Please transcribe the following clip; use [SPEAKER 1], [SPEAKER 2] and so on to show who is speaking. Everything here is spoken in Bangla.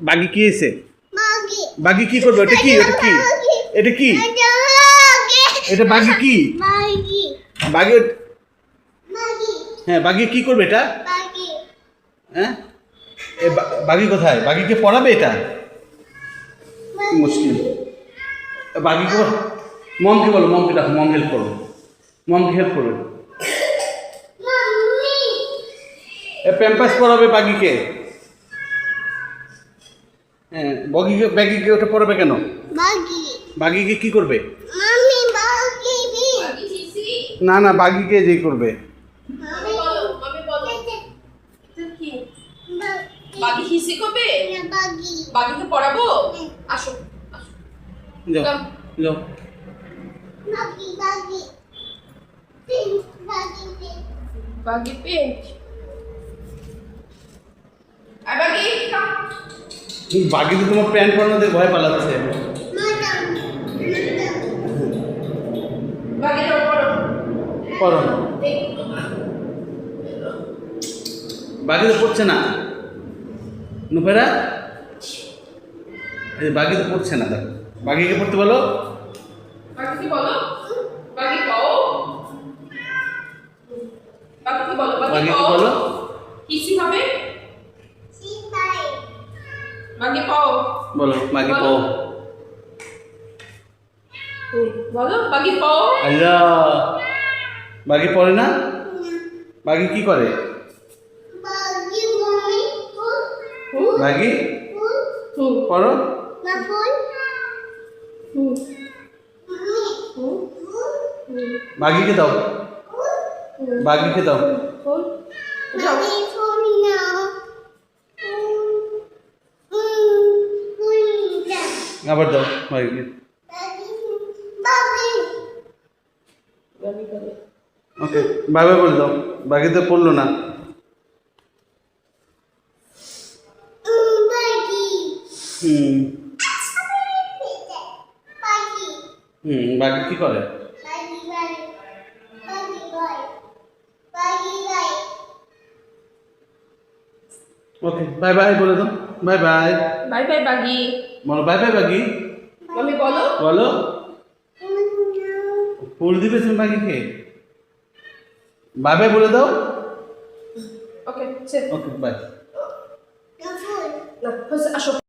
[SPEAKER 1] বাগি কি হয়েছে? বাগি কি করবে? এটা কি? এটা কি? এটা কি? এটা বাগি কি? বাগি? হ্যাঁ, বাগি কি করবে এটা? হ্যাঁ, বাগি কোথায়? বাগিকে পড়াবে এটা? মুশকিল। বাগিকে মমকে বলো, মমকে ডাকো, মম হেল্প করো, মমকে হেল্প করো। প্যাম্পাস পড়াবে বাগিকে। হ্যাঁ, ব্যাগিকে ওটা পড়াবে কেন? বাগিকে কি করবে? না না, বাগিকে যে করবে।
[SPEAKER 2] বাগি হিসি করবে? বাগিকে পড়াবো? আসো
[SPEAKER 1] যাও যাও।
[SPEAKER 2] বাগি পেন্ট।
[SPEAKER 1] বাগি তো তোমার প্যান্ট পরানো দেখে ভয় পালাচ্ছে। পড়ো। বাগি তো পড়ছে না নুফেরা, বাগি তো পড়ছে না। দেখো, বাগিকে পড়তে বলো।
[SPEAKER 2] বাগিকে বলো, বাগি পাও। বাগিকে বলো,
[SPEAKER 1] বাগিকে বলো।
[SPEAKER 2] হিসি হবে? বাগি পাও
[SPEAKER 1] বলো, বাগি পাও।
[SPEAKER 2] বলো, বাগি পাও।
[SPEAKER 1] আল্লাহ, বাগি পড়ে না? বাগি কি করে? বাগি পড়ো। বাগিকে দাও, বাগিকে দাও। আবার দাও বাগিকে। ওকে, বাই বাই বলে দাও। বাগি তো পড়লো না। বাগি কি করে? ওকে, বাই বাই বলে দাও। Bye bye.
[SPEAKER 2] বাই বাই বাগি।
[SPEAKER 1] বলো বাই বাই বাগি।
[SPEAKER 2] মামি বলো।
[SPEAKER 1] বলো, ফুল দিবে তুমি বাগিকে। বাই বাই বলে দাও।
[SPEAKER 2] ওকে, চল।
[SPEAKER 1] ওকে, বাই।
[SPEAKER 2] না, আসো।